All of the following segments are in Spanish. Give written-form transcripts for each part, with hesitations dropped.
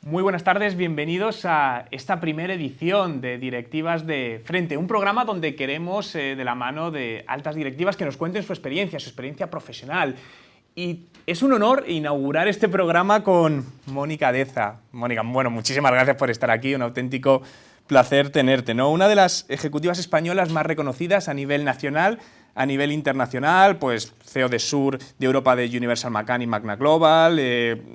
Muy buenas tardes, bienvenidos a esta primera edición de Directivas de Frente, un programa donde queremos, de la mano de altas directivas, que nos cuenten su experiencia profesional. Y es un honor inaugurar este programa con Mónica Deza. Mónica, bueno, muchísimas gracias por estar aquí, un auténtico placer tenerte, ¿no? Una de las ejecutivas españolas más reconocidas a nivel nacional, a nivel internacional, pues CEO de Sur de Europa de Universal McCann y Magna Global,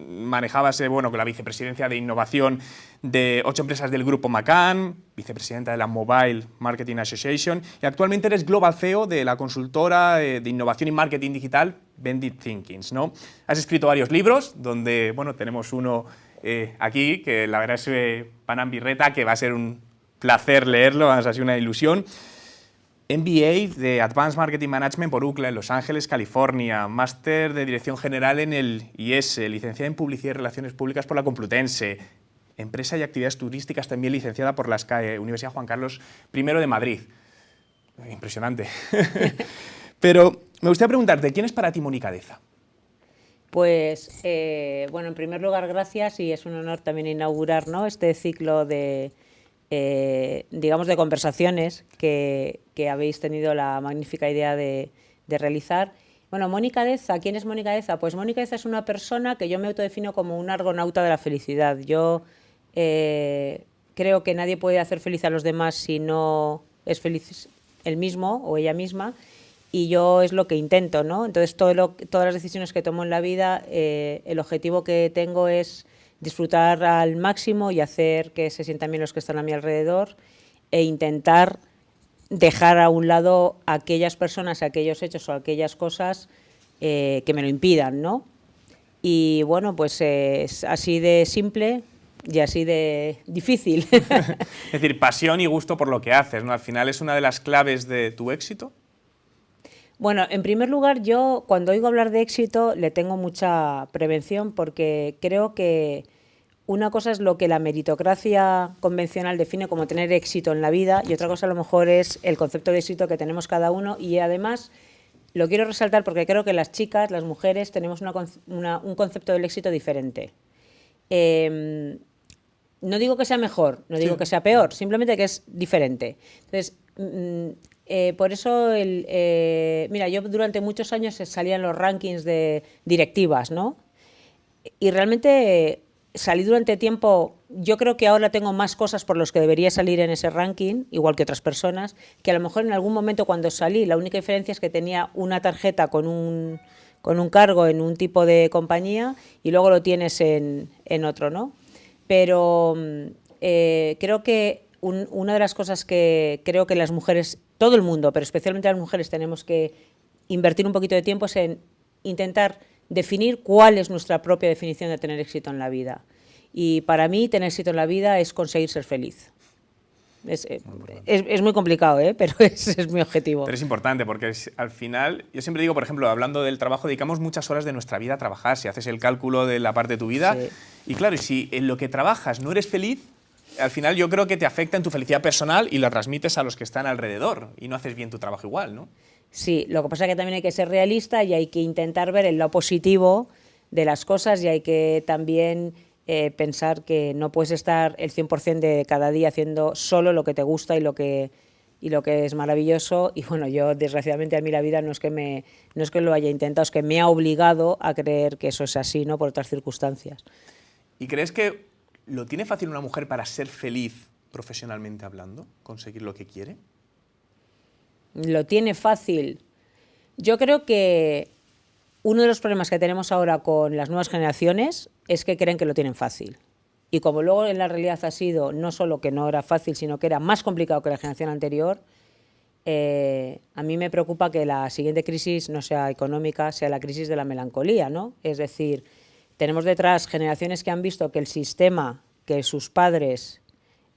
manejabas con la vicepresidencia de innovación de 8 empresas del grupo McCann, vicepresidenta de la Mobile Marketing Association, y actualmente eres Global CEO de la consultora de innovación y marketing digital Bendit Thinkings, ¿no? Has escrito varios libros, donde tenemos uno aquí, que la verdad es Panam Birreta, que va a ser un placer leerlo, ha sido una ilusión. MBA de Advanced Marketing Management por UCLA en Los Ángeles, California, máster de Dirección General en el IES, licenciada en Publicidad y Relaciones Públicas por la Complutense, Empresa y Actividades Turísticas también licenciada por la SCAE, Universidad Juan Carlos I de Madrid. Impresionante. Pero me gustaría preguntarte, ¿quién es para ti Mónica Deza? Pues, en primer lugar, gracias, y es un honor también inaugurar, ¿no?, este ciclo de conversaciones que habéis tenido la magnífica idea de realizar. Bueno, Mónica Deza, ¿quién es Mónica Deza? Pues Mónica Deza es una persona que yo me autodefino como un argonauta de la felicidad. Yo creo que nadie puede hacer feliz a los demás si no es feliz él mismo o ella misma, y yo es lo que intento, ¿no? Entonces, todas las decisiones que tomo en la vida, el objetivo que tengo es disfrutar al máximo y hacer que se sientan bien los que están a mi alrededor, e intentar dejar a un lado aquellas personas, aquellos hechos o aquellas cosas que me lo impidan, ¿no? Y bueno, pues es así de simple y así de difícil. Es decir, pasión y gusto por lo que haces, ¿no? Al final es una de las claves de tu éxito. Bueno, en primer lugar, yo cuando oigo hablar de éxito le tengo mucha prevención, porque creo que una cosa es lo que la meritocracia convencional define como tener éxito en la vida, y otra cosa a lo mejor es el concepto de éxito que tenemos cada uno. Y además lo quiero resaltar porque creo que las chicas, las mujeres, tenemos un concepto del éxito diferente. No digo que sea mejor, no digo que sea peor, simplemente que es diferente. Entonces, por eso, mira, yo durante muchos años salía en los rankings de directivas, ¿no? Y realmente salí durante tiempo. Yo creo que ahora tengo más cosas por las que debería salir en ese ranking, igual que otras personas, que a lo mejor en algún momento cuando salí, la única diferencia es que tenía una tarjeta con un cargo en un tipo de compañía y luego lo tienes en otro, ¿no? Pero creo que una de las cosas que creo que las mujeres, todo el mundo, pero especialmente las mujeres, tenemos que invertir un poquito de tiempo es en intentar definir cuál es nuestra propia definición de tener éxito en la vida. Y para mí, tener éxito en la vida es conseguir ser feliz. Es muy complicado, pero es mi objetivo. Pero es importante porque al final, yo siempre digo, por ejemplo, hablando del trabajo, dedicamos muchas horas de nuestra vida a trabajar. Si haces el cálculo de la parte de tu vida, sí. Y claro, y si en lo que trabajas no eres feliz, al final yo creo que te afecta en tu felicidad personal y la transmites a los que están alrededor y no haces bien tu trabajo igual, ¿no? Sí, lo que pasa es que también hay que ser realista y hay que intentar ver el lado positivo de las cosas, y hay que también pensar que no puedes estar el 100% de cada día haciendo solo lo que te gusta y lo que es maravilloso. Y bueno, yo desgraciadamente a mí la vida no es que lo haya intentado, es que me ha obligado a creer que eso es así, ¿no?, por otras circunstancias. ¿Y crees que lo tiene fácil una mujer para ser feliz profesionalmente hablando, conseguir lo que quiere? Lo tiene fácil. Yo creo que uno de los problemas que tenemos ahora con las nuevas generaciones es que creen que lo tienen fácil. Y como luego en la realidad ha sido no solo que no era fácil, sino que era más complicado que la generación anterior, a mí me preocupa que la siguiente crisis no sea económica, sea la crisis de la melancolía, ¿no? Es decir, tenemos detrás generaciones que han visto que el sistema que sus padres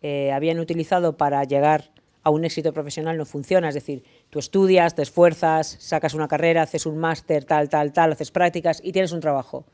habían utilizado para llegar a un éxito profesional no funciona. Es decir, tú estudias, te esfuerzas, sacas una carrera, haces un máster, tal, haces prácticas y tienes un trabajo.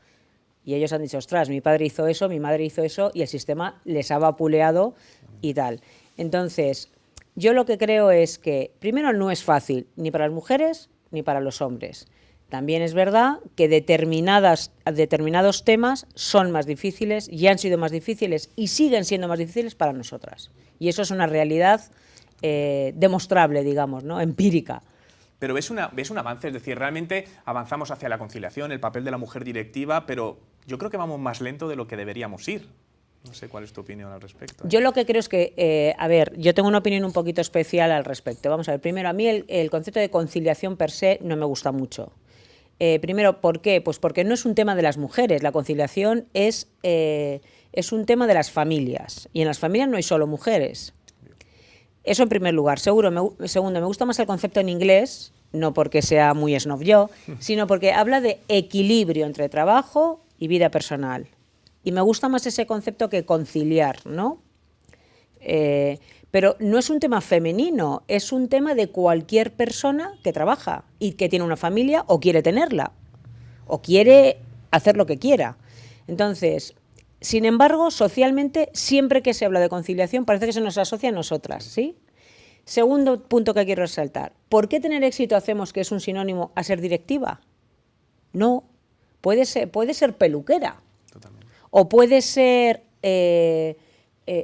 Y ellos han dicho, ostras, mi padre hizo eso, mi madre hizo eso, y el sistema les ha vapuleado y tal. Entonces, yo lo que creo es que, primero, no es fácil, ni para las mujeres ni para los hombres. también es verdad que determinados temas son más difíciles y han sido más difíciles y siguen siendo más difíciles para nosotras. Y eso es una realidad demostrable, digamos, ¿no? Empírica. Pero ves un avance, es decir, realmente avanzamos hacia la conciliación, el papel de la mujer directiva, pero yo creo que vamos más lento de lo que deberíamos ir. No sé cuál es tu opinión al respecto. Yo lo que creo es que, a ver, yo tengo una opinión un poquito especial al respecto. Vamos a ver, primero, a mí el concepto de conciliación per se no me gusta mucho. Primero, ¿por qué? Pues porque no es un tema de las mujeres, la conciliación es un tema de las familias, y en las familias no hay solo mujeres. Eso en primer lugar. Segundo, me gusta más el concepto en inglés, no porque sea muy snob yo, sino porque habla de equilibrio entre trabajo y vida personal. Y me gusta más ese concepto que conciliar, ¿no? Pero no es un tema femenino, es un tema de cualquier persona que trabaja y que tiene una familia o quiere tenerla, o quiere hacer lo que quiera. Entonces, sin embargo, socialmente, siempre que se habla de conciliación, parece que se nos asocia a nosotras, ¿sí? Segundo punto que quiero resaltar. ¿Por qué tener éxito hacemos que es un sinónimo a ser directiva? No, puede ser peluquera. Totalmente. O puede ser...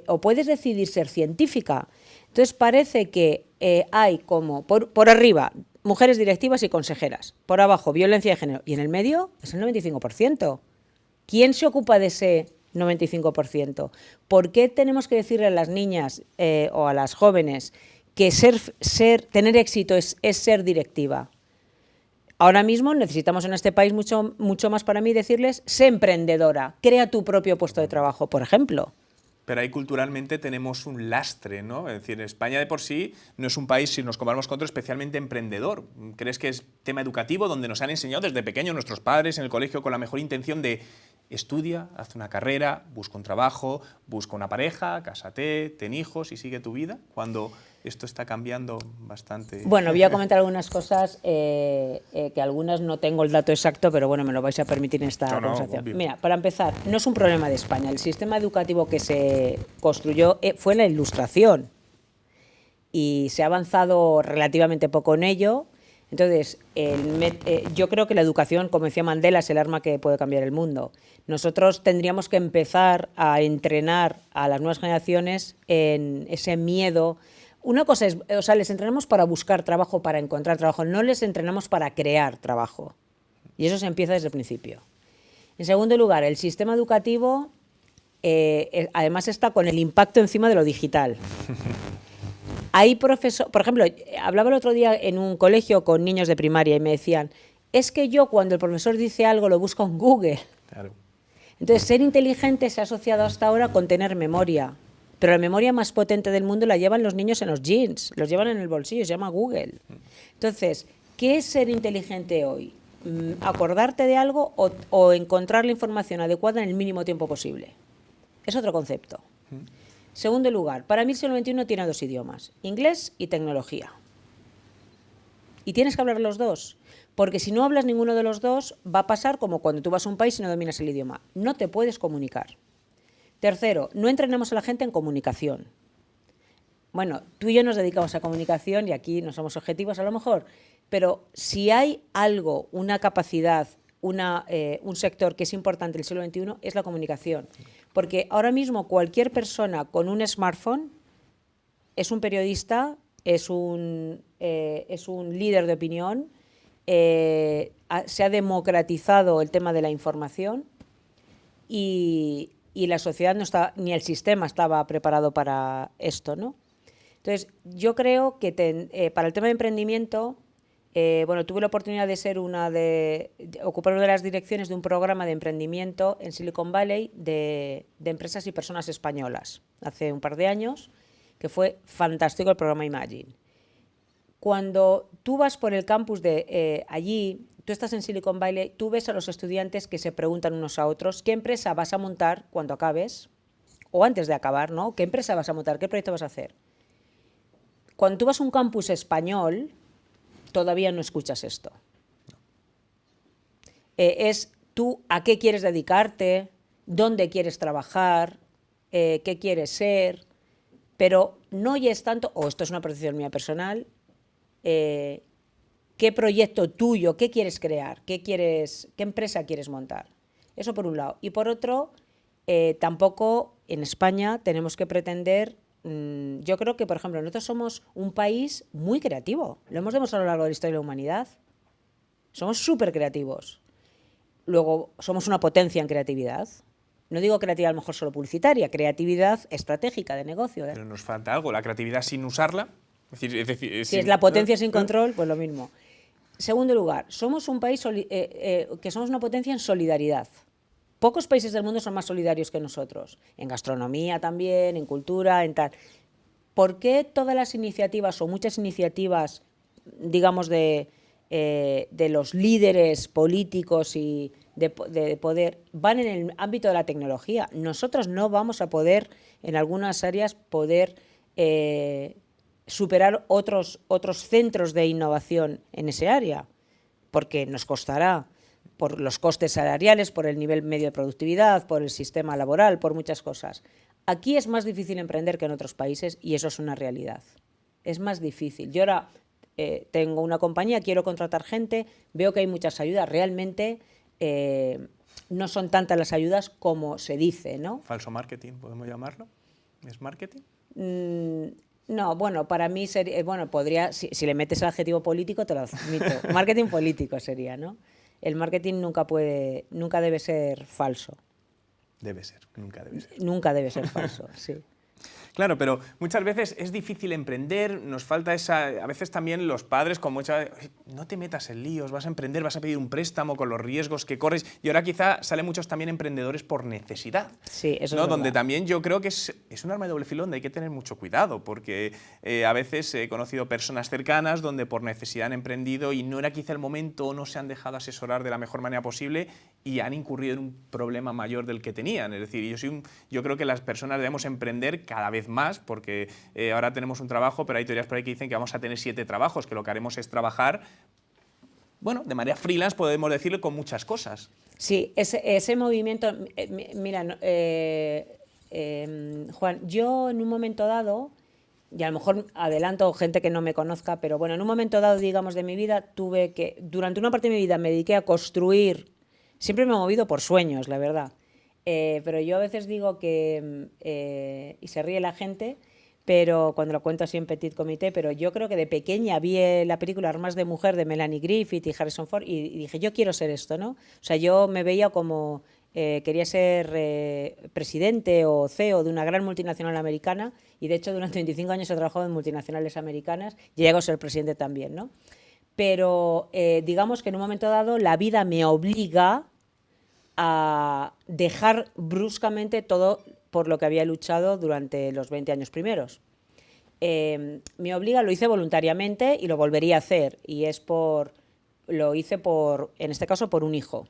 o puedes decidir ser científica. Entonces parece que hay como por arriba mujeres directivas y consejeras, por abajo violencia de género y en el medio es el 95%. ¿Quién se ocupa de ese 95%? ¿Por qué tenemos que decirle a las niñas o a las jóvenes que tener éxito es ser directiva? Ahora mismo necesitamos en este país mucho más para mí decirles, sé emprendedora, crea tu propio puesto de trabajo, por ejemplo. Pero ahí culturalmente tenemos un lastre, ¿no? Es decir, España de por sí no es un país, si nos comparamos con otro, especialmente emprendedor. ¿Crees que es tema educativo donde nos han enseñado desde pequeños nuestros padres en el colegio con la mejor intención de estudia, haz una carrera, busca un trabajo, busca una pareja, cásate, ten hijos y sigue tu vida? Cuando esto está cambiando bastante. Bueno, voy a comentar algunas cosas que algunas no tengo el dato exacto, pero bueno, me lo vais a permitir en esta conversación. Obvio. Mira, para empezar, no es un problema de España. El sistema educativo que se construyó fue la Ilustración y se ha avanzado relativamente poco en ello. Entonces, yo creo que la educación, como decía Mandela, es el arma que puede cambiar el mundo. Nosotros tendríamos que empezar a entrenar a las nuevas generaciones en ese miedo. Una cosa es, o sea, les entrenamos para buscar trabajo, para encontrar trabajo, no les entrenamos para crear trabajo. Y eso se empieza desde el principio. En segundo lugar, el sistema educativo además está con el impacto encima de lo digital. Hay profesores, por ejemplo, hablaba el otro día en un colegio con niños de primaria y me decían, es que yo cuando el profesor dice algo lo busco en Google. Claro. Entonces, ser inteligente se ha asociado hasta ahora con tener memoria. Pero la memoria más potente del mundo la llevan los niños en los jeans, los llevan en el bolsillo, se llama Google. Entonces, ¿qué es ser inteligente hoy? ¿Acordarte de algo o encontrar la información adecuada en el mínimo tiempo posible? Es otro concepto. Segundo lugar, para mí el siglo XXI tiene dos idiomas, inglés y tecnología. Y tienes que hablar los dos, porque si no hablas ninguno de los dos, va a pasar como cuando tú vas a un país y no dominas el idioma. No te puedes comunicar. Tercero, no entrenamos a la gente en comunicación. Bueno, tú y yo nos dedicamos a comunicación y aquí no somos objetivos a lo mejor, pero si hay algo, una capacidad, un sector que es importante en el siglo XXI es la comunicación. Porque ahora mismo cualquier persona con un smartphone es un periodista, es un líder de opinión, se ha democratizado el tema de la información y la sociedad no está, ni el sistema estaba preparado para esto, ¿no? Entonces, yo creo que para el tema de emprendimiento, bueno, tuve la oportunidad de ocupar una de las direcciones de un programa de emprendimiento en Silicon Valley de empresas y personas españolas, hace un par de años, que fue fantástico el programa Imagine. Cuando tú vas por el campus de allí, tú estás en Silicon Valley, tú ves a los estudiantes que se preguntan unos a otros qué empresa vas a montar cuando acabes, o antes de acabar, ¿no? ¿Qué empresa vas a montar? ¿Qué proyecto vas a hacer? Cuando tú vas a un campus español, todavía no escuchas esto. Es tú a qué quieres dedicarte, dónde quieres trabajar, qué quieres ser, pero no oyes tanto, o esto es una percepción mía personal, qué proyecto tuyo, qué quieres crear, qué empresa quieres montar. Eso por un lado. Y por otro, tampoco en España tenemos que pretender. Yo creo que, por ejemplo, nosotros somos un país muy creativo. Lo hemos demostrado a lo largo de la historia de la humanidad. Somos súper creativos. Luego, somos una potencia en creatividad. No digo creatividad a lo mejor solo publicitaria, creatividad estratégica de negocio. Pero nos falta algo, la creatividad sin usarla. Si es la potencia sin control, pues lo mismo. Segundo lugar, somos un país que somos una potencia en solidaridad. Pocos países del mundo son más solidarios que nosotros. En gastronomía también, en cultura, en tal. ¿Por qué todas las iniciativas o muchas iniciativas, digamos, de los líderes políticos y de poder van en el ámbito de la tecnología? Nosotros no vamos a poder, en algunas áreas, superar otros centros de innovación en ese área, porque nos costará por los costes salariales, por el nivel medio de productividad, por el sistema laboral, por muchas cosas. Aquí es más difícil emprender que en otros países y eso es una realidad. Es más difícil. Yo ahora tengo una compañía, quiero contratar gente, veo que hay muchas ayudas. Realmente no son tantas las ayudas como se dice, ¿no? Falso marketing, ¿podemos llamarlo? ¿Es marketing? No, bueno, para mí sería, bueno, podría, si le metes el adjetivo político te lo admito. Marketing político sería, ¿no? El marketing nunca debe ser falso. Nunca debe ser. Nunca debe ser falso, sí. Claro, pero muchas veces es difícil emprender, nos falta esa... A veces también los padres con mucha... No te metas en líos, vas a emprender, vas a pedir un préstamo con los riesgos que corres. Y ahora quizá salen muchos también emprendedores por necesidad. Sí, eso ¿no? es Donde verdad. también yo creo que es un arma de doble filo donde hay que tener mucho cuidado, porque a veces he conocido personas cercanas donde por necesidad han emprendido y no era quizá el momento o no se han dejado asesorar de la mejor manera posible y han incurrido en un problema mayor del que tenían. Es decir, yo creo que las personas debemos emprender cada vez más, porque ahora tenemos un trabajo, pero hay teorías por ahí que dicen que vamos a tener 7 trabajos, que lo que haremos es trabajar, bueno, de manera freelance, podemos decirlo, con muchas cosas. Sí, ese movimiento, mira, Juan, yo en un momento dado, y a lo mejor adelanto gente que no me conozca, pero bueno, en un momento dado, digamos, de mi vida, durante una parte de mi vida me dediqué a construir, siempre me he movido por sueños, la verdad. Pero yo a veces digo que, y se ríe la gente, pero cuando lo cuento así en Petit Comité, pero yo creo que de pequeña vi la película Armas de Mujer de Melanie Griffith y Harrison Ford y dije, yo quiero ser esto, ¿no? O sea, yo me veía como, quería ser presidente o CEO de una gran multinacional americana y de hecho durante 25 años he trabajado en multinacionales americanas y llego a ser presidente también, ¿no? Pero digamos que en un momento dado la vida me obliga a dejar bruscamente todo por lo que había luchado durante los 20 años primeros. Me obliga, lo hice voluntariamente y lo volvería a hacer, y lo hice en este caso, por un hijo.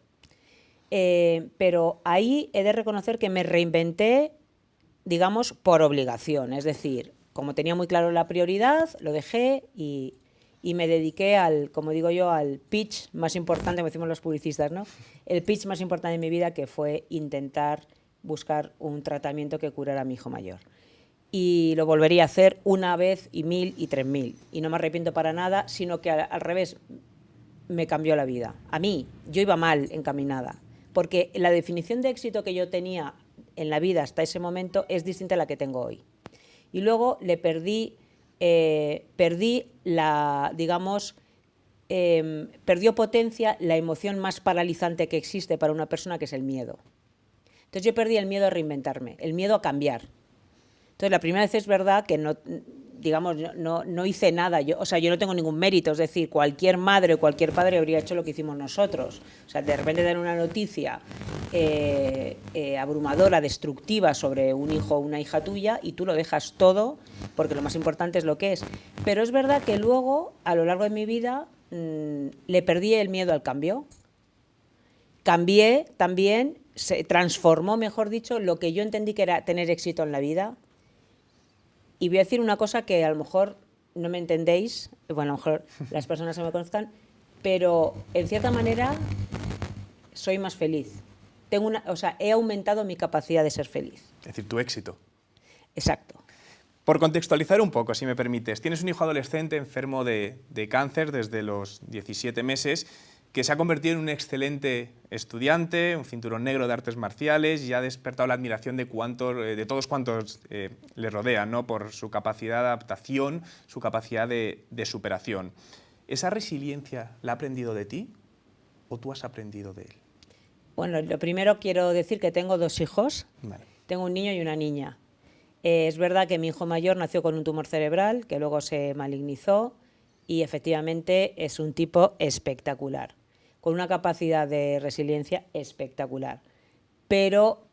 Pero ahí he de reconocer que me reinventé, digamos, por obligación, es decir, como tenía muy claro la prioridad, lo dejé y me dediqué como digo yo, al pitch más importante, como decimos los publicistas, ¿no? El pitch más importante de mi vida, que fue intentar buscar un tratamiento que curara a mi hijo mayor. Y lo volvería a hacer una vez y 1000 y 3000. Y no me arrepiento para nada, sino que al revés, me cambió la vida. A mí, yo iba mal encaminada, porque la definición de éxito que yo tenía en la vida hasta ese momento es distinta a la que tengo hoy. Y luego perdió potencia la emoción más paralizante que existe para una persona, que es el miedo. Entonces yo perdí el miedo a reinventarme, el miedo a cambiar. Entonces la primera vez es verdad que no hice nada, yo no tengo ningún mérito, es decir, cualquier madre o cualquier padre habría hecho lo que hicimos nosotros. O sea, de repente dar una noticia abrumadora, destructiva sobre un hijo o una hija tuya y tú lo dejas todo, porque lo más importante es lo que es. Pero es verdad que luego, a lo largo de mi vida, le perdí el miedo al cambio. Cambié también, se transformó, mejor dicho, lo que yo entendí que era tener éxito en la vida. Y voy a decir una cosa que a lo mejor no me entendéis, bueno, a lo mejor las personas que me conozcan, pero en cierta manera soy más feliz. He aumentado mi capacidad de ser feliz. Es decir, tu éxito. Exacto. Por contextualizar un poco, si me permites, tienes un hijo adolescente enfermo de cáncer desde los 17 meses, que se ha convertido en un excelente estudiante, un cinturón negro de artes marciales, y ha despertado la admiración de todos cuantos le rodean, ¿no? Por su capacidad de adaptación, su capacidad de superación. ¿Esa resiliencia la ha aprendido de ti o tú has aprendido de él? Bueno, lo primero quiero decir que tengo 2 hijos. Vale. Tengo un niño y una niña. Es verdad que mi hijo mayor nació con un tumor cerebral que luego se malignizó y efectivamente es un tipo espectacular, con una capacidad de resiliencia espectacular. Pero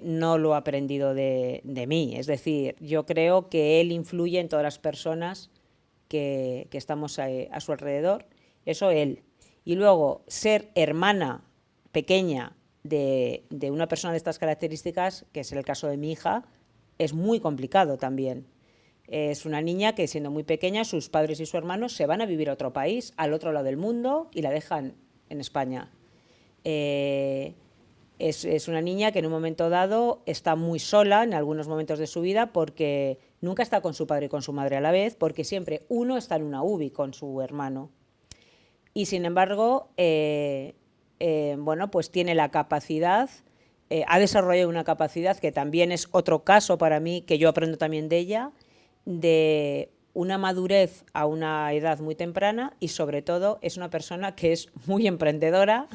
no lo ha aprendido de mí. Es decir, yo creo que él influye en todas las personas que estamos a su alrededor. Eso él. Y luego, ser hermana pequeña de una persona de estas características, que es el caso de mi hija, es muy complicado también. Es una niña que, siendo muy pequeña, sus padres y su hermano se van a vivir a otro país, al otro lado del mundo, y la dejan en España. Es una niña que en un momento dado está muy sola en algunos momentos de su vida porque nunca está con su padre y con su madre a la vez, porque siempre uno está en una UBI con su hermano. Y sin embargo, bueno, pues tiene la capacidad, ha desarrollado una capacidad que también es otro caso para mí, que yo aprendo también de ella, de una madurez a una edad muy temprana, y sobre todo es una persona que es muy emprendedora,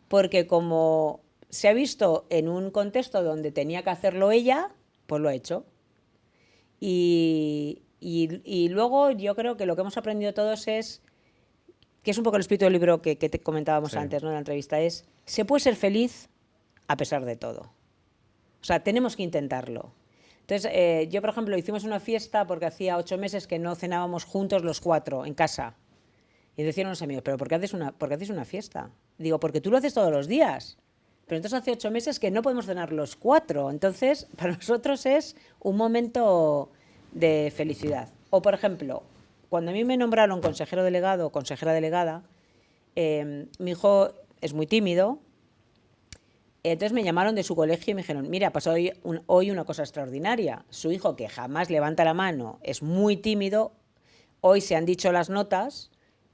porque como se ha visto en un contexto donde tenía que hacerlo ella, pues lo ha hecho. Y luego yo creo que lo que hemos aprendido todos es, que es un poco el espíritu del libro que te comentábamos antes, ¿no?, en la entrevista, es: se puede ser feliz a pesar de todo. O sea, tenemos que intentarlo. Entonces, yo, por ejemplo, hicimos una fiesta porque hacía 8 meses que no cenábamos juntos los 4 en casa. Y decían unos amigos: ¿pero por qué hacéis una fiesta? Digo: porque tú lo haces todos los días. Pero entonces hace 8 meses que no podemos cenar los 4. Entonces, para nosotros es un momento de felicidad. O, por ejemplo, cuando a mí me nombraron consejero delegado o consejera delegada, mi hijo es muy tímido. Entonces me llamaron de su colegio y me dijeron: mira, pasó hoy una cosa extraordinaria. Su hijo, que jamás levanta la mano, es muy tímido, hoy se han dicho las notas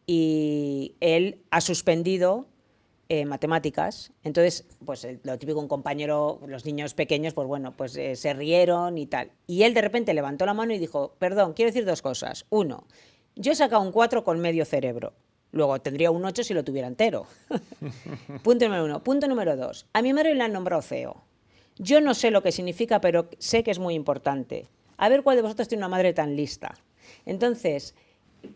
y él ha suspendido matemáticas. Entonces, pues lo típico, un compañero, los niños pequeños, pues bueno, pues se rieron y tal. Y él de repente levantó la mano y dijo: perdón, quiero decir 2 cosas. 1, yo he sacado un 4 con medio cerebro. Luego tendría un 8 si lo tuviera entero. Punto número 1. Punto número 2. A mi madre le han nombrado CEO. Yo no sé lo que significa, pero sé que es muy importante. A ver cuál de vosotros tiene una madre tan lista. Entonces,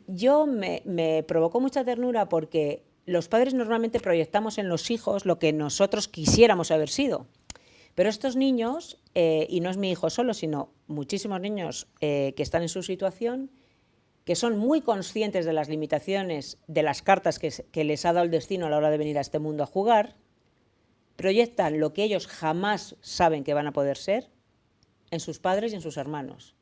yo me provocó mucha ternura porque los padres normalmente proyectamos en los hijos lo que nosotros quisiéramos haber sido. Pero estos niños, y no es mi hijo solo, sino muchísimos niños que están en su situación, que son muy conscientes de las limitaciones de las cartas que les ha dado el destino a la hora de venir a este mundo a jugar, proyectan lo que ellos jamás saben que van a poder ser en sus padres y en sus hermanos.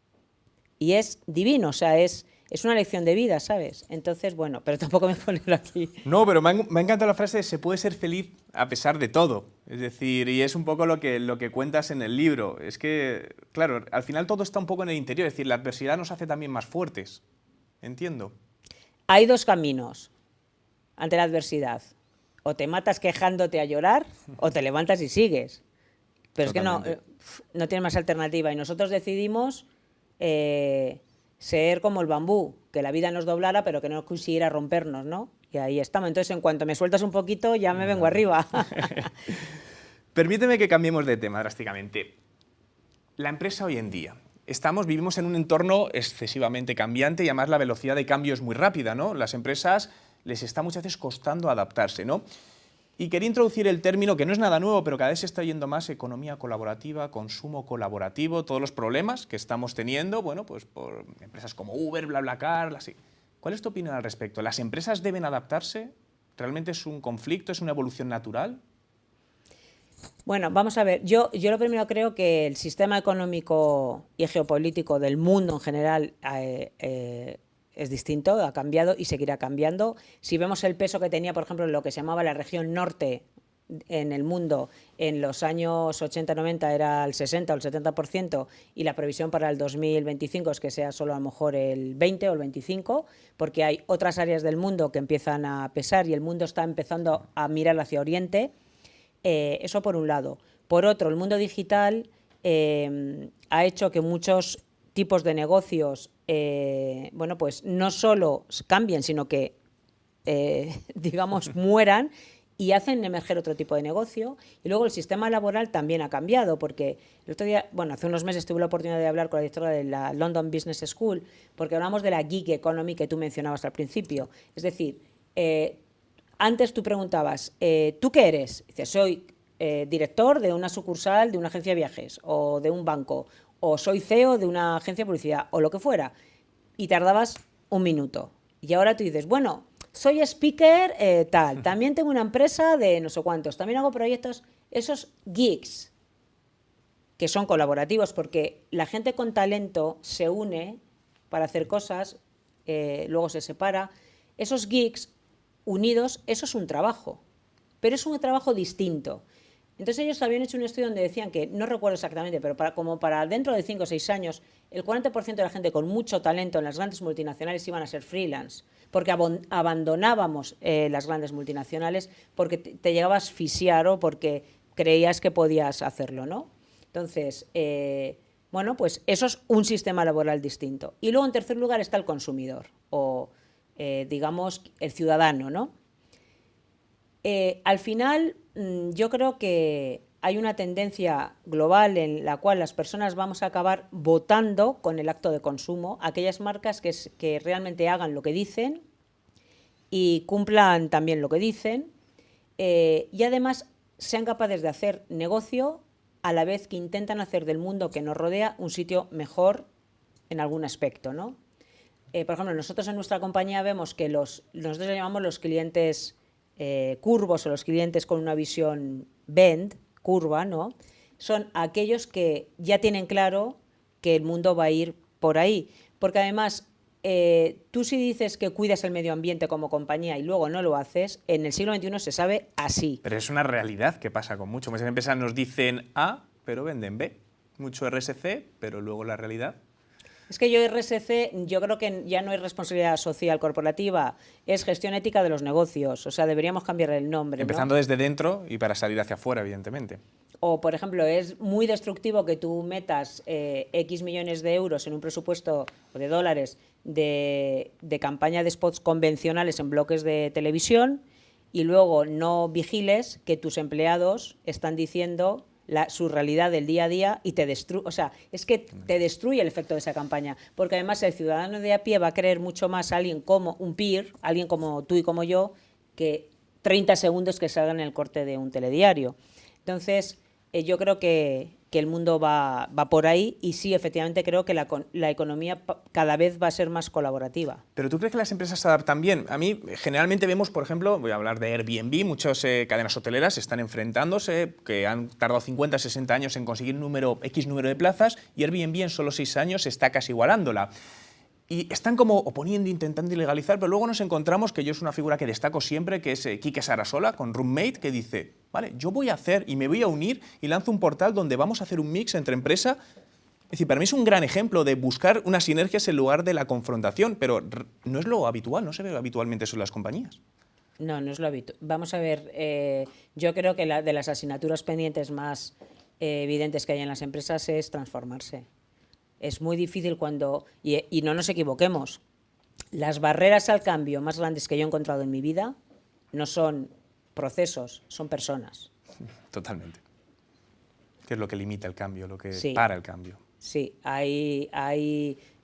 Y es divino, o sea, es una lección de vida, ¿sabes? Entonces, bueno, pero tampoco me ponen aquí. No, pero me ha encantado la frase de se puede ser feliz a pesar de todo. Es decir, y es un poco lo que cuentas en el libro. Es que, claro, al final todo está un poco en el interior. Es decir, la adversidad nos hace también más fuertes. Entiendo. Hay 2 caminos ante la adversidad. O te matas quejándote a llorar, o te levantas y sigues. Pero totalmente. Es que no tienes más alternativa. Y nosotros decidimos ser como el bambú, que la vida nos doblara, pero que no consiguiera rompernos, ¿no? Y ahí estamos. Entonces, en cuanto me sueltas un poquito, ya me vengo arriba. Permíteme que cambiemos de tema drásticamente. La empresa hoy en día. Vivimos en un entorno excesivamente cambiante y además la velocidad de cambio es muy rápida, ¿no? Las empresas les está muchas veces costando adaptarse, ¿no? Y quería introducir el término, que no es nada nuevo, pero cada vez se está yendo más: economía colaborativa, consumo colaborativo, todos los problemas que estamos teniendo, bueno, pues por empresas como Uber, BlaBlaCar, así. ¿Cuál es tu opinión al respecto? ¿Las empresas deben adaptarse? ¿Realmente es un conflicto, es una evolución natural? Bueno, vamos a ver, yo lo primero creo que el sistema económico y geopolítico del mundo en general es distinto, ha cambiado y seguirá cambiando. Si vemos el peso que tenía, por ejemplo, en lo que se llamaba la región norte, en el mundo en los años 80-90 era el 60 o el 70%, y la previsión para el 2025 es que sea solo a lo mejor el 20 o el 25, porque hay otras áreas del mundo que empiezan a pesar y el mundo está empezando a mirar hacia Oriente. Eso por un lado. Por otro, el mundo digital ha hecho que muchos tipos de negocios bueno, pues no solo cambien, sino que digamos, mueran y hacen emerger otro tipo de negocio. Y luego el sistema laboral también ha cambiado, porque el otro día, bueno, hace unos meses tuve la oportunidad de hablar con la directora de la London Business School, porque hablamos de la gig economy que tú mencionabas al principio. Es decir, antes tú preguntabas, ¿tú qué eres? Dices, soy director de una sucursal de una agencia de viajes o de un banco, o soy CEO de una agencia de publicidad, o lo que fuera, y tardabas un minuto. Y ahora tú dices, bueno, soy speaker tal, también tengo una empresa de no sé cuántos, también hago proyectos. Esos gigs, que son colaborativos, porque la gente con talento se une para hacer cosas, luego se separa. Esos gigs unidos, eso es un trabajo, pero es un trabajo distinto. Entonces ellos habían hecho un estudio donde decían que, no recuerdo exactamente, pero como para dentro de 5 o 6 años, el 40% de la gente con mucho talento en las grandes multinacionales iban a ser freelance, porque abandonábamos las grandes multinacionales porque te llegabas a asfixiar o porque creías que podías hacerlo, ¿no? Entonces, bueno, pues eso es un sistema laboral distinto. Y luego, en tercer lugar, está el consumidor, o digamos, el ciudadano, ¿no? Al final, yo creo que hay una tendencia global en la cual las personas vamos a acabar votando con el acto de consumo aquellas marcas que realmente hagan lo que dicen y cumplan también lo que dicen, y además sean capaces de hacer negocio a la vez que intentan hacer del mundo que nos rodea un sitio mejor en algún aspecto, ¿no? Por ejemplo, nosotros en nuestra compañía vemos que nosotros le llamamos los clientes curvos, o los clientes con una visión curva, ¿no? Son aquellos que ya tienen claro que el mundo va a ir por ahí. Porque además, tú si dices que cuidas el medio ambiente como compañía y luego no lo haces, en el siglo XXI se sabe así. Pero es una realidad que pasa con mucho. Muchas empresas nos dicen A, pero venden B. Mucho RSC, pero luego la realidad. Es que RSC, yo creo que ya no es responsabilidad social corporativa, es gestión ética de los negocios. O sea, deberíamos cambiar el nombre, Empezando ¿no? desde dentro y para salir hacia afuera, evidentemente. O, por ejemplo, es muy destructivo que tú metas X millones de euros en un presupuesto, o de dólares, de campaña de spots convencionales en bloques de televisión, y luego no vigiles que tus empleados están diciendo su realidad del día a día y te destruye. O sea, es que te destruye el efecto de esa campaña, porque además el ciudadano de a pie va a creer mucho más a alguien como un peer, alguien como tú y como yo, que 30 segundos que salgan en el corte de un telediario. Entonces, yo creo que el mundo va por ahí, y sí, efectivamente creo que la economía cada vez va a ser más colaborativa. ¿Pero tú crees que las empresas se adaptan bien? A mí, generalmente vemos, por ejemplo, voy a hablar de Airbnb, muchas cadenas hoteleras están enfrentándose, que han tardado 50, 60 años en conseguir X número de plazas, y Airbnb en solo 6 años está casi igualándola. Y están como oponiendo, intentando ilegalizar, pero luego nos encontramos, que yo es una figura que destaco siempre, que es Quique Sarasola, con Roommate, que dice, vale, yo voy a hacer y me voy a unir y lanzo un portal donde vamos a hacer un mix entre empresa. Es decir, para mí es un gran ejemplo de buscar unas sinergias en lugar de la confrontación, pero no es lo habitual, no se ve habitualmente eso en las compañías. No, no es lo habitual. Vamos a ver, yo creo que de las asignaturas pendientes más evidentes que hay en las empresas es transformarse. Es muy difícil y no nos equivoquemos, las barreras al cambio más grandes que yo he encontrado en mi vida no son procesos, son personas. Totalmente. ¿Qué es lo que limita el cambio, lo que Sí. para el cambio? Sí,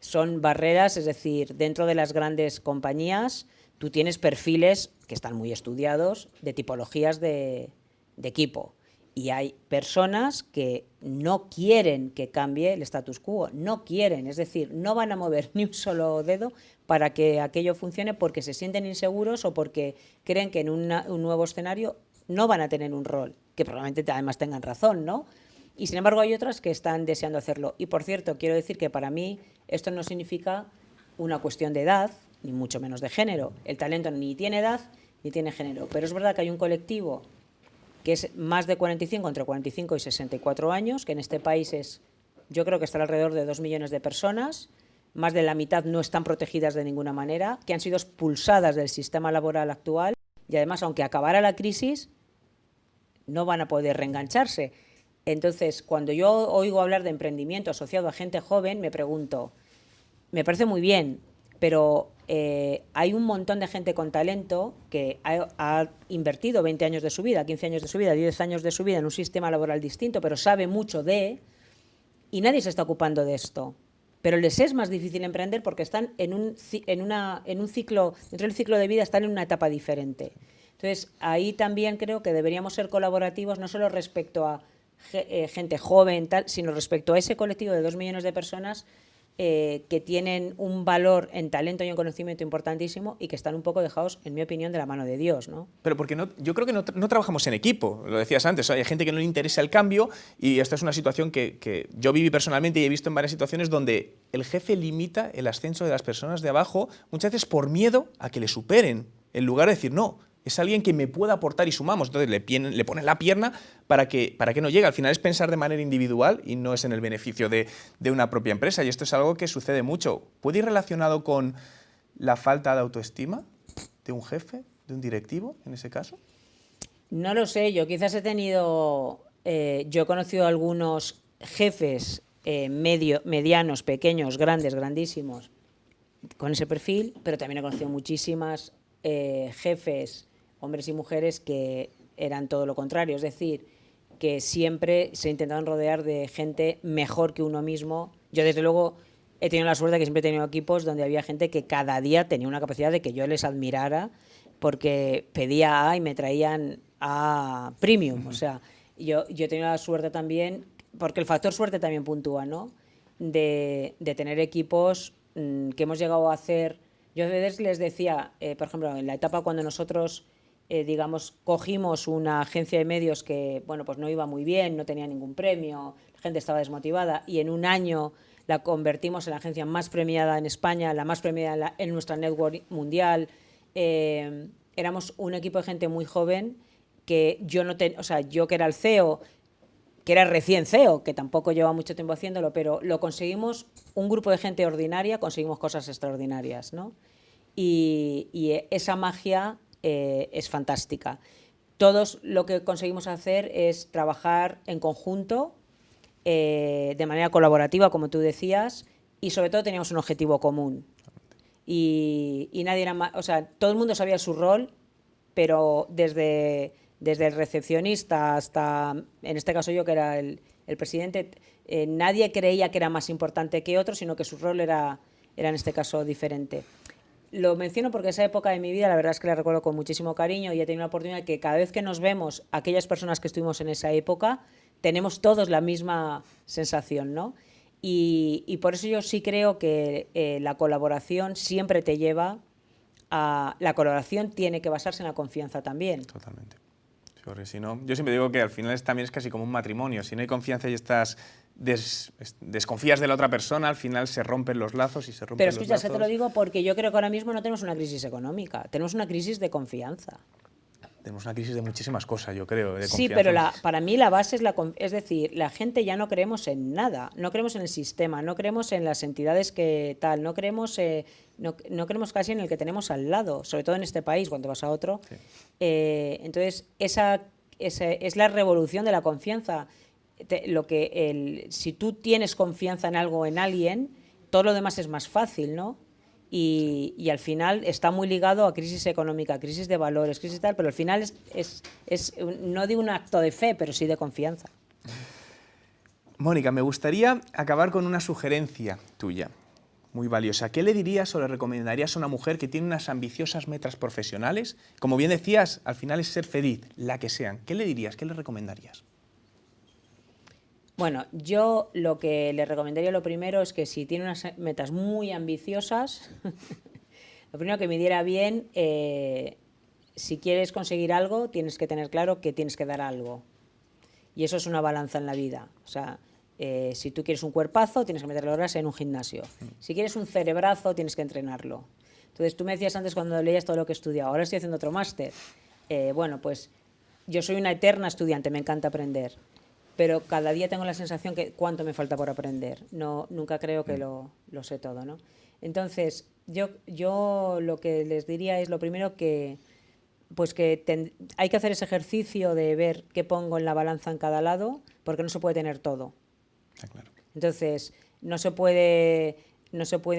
son barreras, es decir, dentro de las grandes compañías tú tienes perfiles que están muy estudiados de tipologías de equipo. Y hay personas que no quieren que cambie el status quo, no quieren, es decir, no van a mover ni un solo dedo para que aquello funcione, porque se sienten inseguros o porque creen que en un nuevo escenario no van a tener un rol, que probablemente además tengan razón, ¿no? Y sin embargo hay otras que están deseando hacerlo. Y por cierto, quiero decir que para mí esto no significa una cuestión de edad, ni mucho menos de género. El talento ni tiene edad ni tiene género, pero es verdad que hay un colectivo que es más de 45, entre 45 y 64 años, que en este país yo creo que está alrededor de 2 millones de personas, más de la mitad no están protegidas de ninguna manera, que han sido expulsadas del sistema laboral actual y además, aunque acabara la crisis, no van a poder reengancharse. Entonces, cuando yo oigo hablar de emprendimiento asociado a gente joven, me pregunto, me parece muy bien, pero hay un montón de gente con talento que ha invertido 20 años de su vida, 15 años de su vida, 10 años de su vida en un sistema laboral distinto, pero sabe mucho y nadie se está ocupando de esto. Pero les es más difícil emprender porque están en un ciclo, dentro del ciclo de vida están en una etapa diferente. Entonces, ahí también creo que deberíamos ser colaborativos, no solo respecto a gente joven, sino respecto a ese colectivo de 2 millones de personas que tienen un valor en talento y en conocimiento importantísimo y que están un poco dejados, en mi opinión, de la mano de Dios, ¿no? Pero porque yo creo que no trabajamos en equipo, lo decías antes, hay gente que no le interesa el cambio y esta es una situación que yo viví personalmente y he visto en varias situaciones donde el jefe limita el ascenso de las personas de abajo muchas veces por miedo a que le superen, en lugar de decir no. Es alguien que me pueda aportar y sumamos. Entonces le ponen la pierna para que no llegue. Al final es pensar de manera individual y no es en el beneficio de una propia empresa. Y esto es algo que sucede mucho. ¿Puede ir relacionado con la falta de autoestima de un jefe, de un directivo, en ese caso? No lo sé. Yo quizás yo he conocido a algunos jefes medianos, pequeños, grandes, grandísimos, con ese perfil, pero también he conocido muchísimas jefes, hombres y mujeres, que eran todo lo contrario, es decir, que siempre se intentaban rodear de gente mejor que uno mismo. Yo, desde luego, he tenido la suerte de que siempre he tenido equipos donde había gente que cada día tenía una capacidad de que yo les admirara porque pedía A y me traían A premium. O sea, yo he tenido la suerte también, porque el factor suerte también puntúa, ¿no? De tener equipos que hemos llegado a hacer. Yo a veces les decía, por ejemplo, en la etapa cuando nosotros cogimos una agencia de medios que, bueno, pues no iba muy bien, no tenía ningún premio, la gente estaba desmotivada, y en un año la convertimos en la agencia más premiada en España, la más premiada en nuestra network mundial. Éramos un equipo de gente muy joven que yo que era el CEO, que era recién CEO, que tampoco lleva mucho tiempo haciéndolo, pero lo conseguimos, un grupo de gente ordinaria, conseguimos cosas extraordinarias, ¿no? Y esa magia es fantástica. Todos lo que conseguimos hacer es trabajar en conjunto, de manera colaborativa, como tú decías, y sobre todo teníamos un objetivo común. Y nadie era más, o sea, todo el mundo sabía su rol, pero desde el recepcionista hasta, en este caso yo, que era el presidente, nadie creía que era más importante que otro, sino que su rol era en este caso diferente. Lo menciono porque esa época de mi vida, la verdad es que la recuerdo con muchísimo cariño y he tenido la oportunidad de que cada vez que nos vemos, aquellas personas que estuvimos en esa época, tenemos todos la misma sensación, ¿no? Y por eso yo sí creo que la colaboración siempre te lleva a... La colaboración tiene que basarse en la confianza también. Totalmente. Porque si no, yo siempre digo que al final también es casi como un matrimonio. Si no hay confianza y desconfías de la otra persona, al final se rompen los lazos y se rompen los lazos. Pero escucha, te lo digo porque yo creo que ahora mismo no tenemos una crisis económica, tenemos una crisis de confianza. Tenemos una crisis de muchísimas cosas, yo creo, de sí, confianza. pero para mí la base es decir, la gente ya no creemos en nada, no creemos en el sistema, no creemos en las entidades que tal, no creemos casi en el que tenemos al lado, sobre todo en este país, cuando vas a otro. Sí. Entonces, esa es la revolución de la confianza. Si tú tienes confianza en algo, en alguien, todo lo demás es más fácil, ¿no? Y al final está muy ligado a crisis económica, crisis de valores, crisis tal, pero al final no digo un acto de fe, pero sí de confianza. Mónica, me gustaría acabar con una sugerencia tuya, muy valiosa. ¿Qué le dirías o le recomendarías a una mujer que tiene unas ambiciosas metas profesionales? Como bien decías, al final es ser feliz, la que sean. ¿Qué le dirías? ¿Qué le recomendarías? Bueno, yo lo que le recomendaría lo primero es que si tiene unas metas muy ambiciosas, lo primero que midiera bien, si quieres conseguir algo, tienes que tener claro que tienes que dar algo. Y eso es una balanza en la vida. O sea, si tú quieres un cuerpazo, tienes que meterle horas en un gimnasio. Si quieres un cerebrazo, tienes que entrenarlo. Entonces, tú me decías antes cuando leías todo lo que he estudiado, ahora estoy haciendo otro máster. Bueno, pues yo soy una eterna estudiante, me encanta aprender, pero cada día tengo la sensación que cuánto me falta por aprender. No, nunca creo que lo sé todo, ¿no? Entonces, yo lo que les diría es lo primero que hay que hacer ese ejercicio de ver qué pongo en la balanza en cada lado, porque no se puede tener todo. Está claro. Entonces, no se puede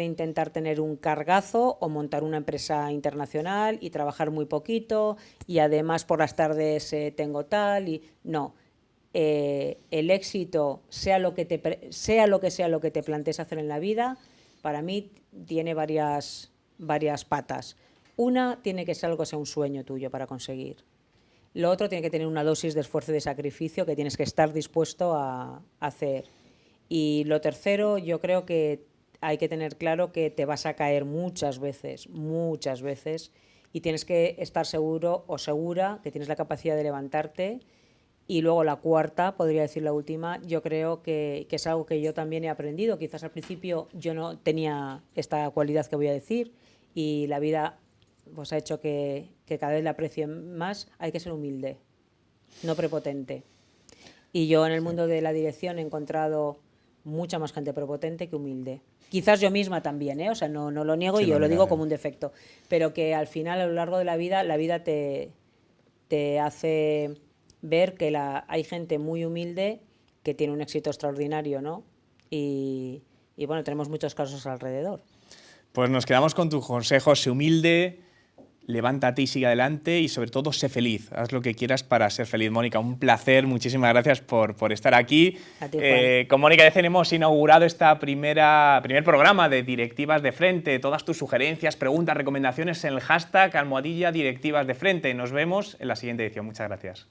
intentar tener un cargazo o montar una empresa internacional y trabajar muy poquito y además por las tardes tengo tal y no. El éxito, sea lo que sea lo que te plantees hacer en la vida, para mí tiene varias patas. Una tiene que ser algo que sea un sueño tuyo para conseguir. Lo otro tiene que tener una dosis de esfuerzo y de sacrificio que tienes que estar dispuesto a hacer. Y lo tercero, yo creo que hay que tener claro que te vas a caer muchas veces, y tienes que estar seguro o segura que tienes la capacidad de levantarte. Y luego la cuarta, podría decir la última, yo creo que es algo que yo también he aprendido. Quizás al principio yo no tenía esta cualidad que voy a decir y la vida pues ha hecho que cada vez la aprecie más. Hay que ser humilde, no prepotente. Y yo en el mundo de la dirección he encontrado mucha más gente prepotente que humilde. Quizás yo misma también, ¿eh? O sea, no lo niego y yo lo digo como un defecto. Pero que al final, a lo largo de la vida te hace ver que hay gente muy humilde que tiene un éxito extraordinario, ¿no? Y bueno, tenemos muchos casos alrededor. Pues nos quedamos con tu consejo: sé humilde, levántate y sigue adelante y sobre todo sé feliz. Haz lo que quieras para ser feliz. Mónica, un placer. Muchísimas gracias por estar aquí. A ti, Juan. Con Mónica Decen hemos inaugurado esta primer programa de Directivas de Frente. Todas tus sugerencias, preguntas, recomendaciones en el hashtag #directivasdefrente. Nos vemos en la siguiente edición. Muchas gracias.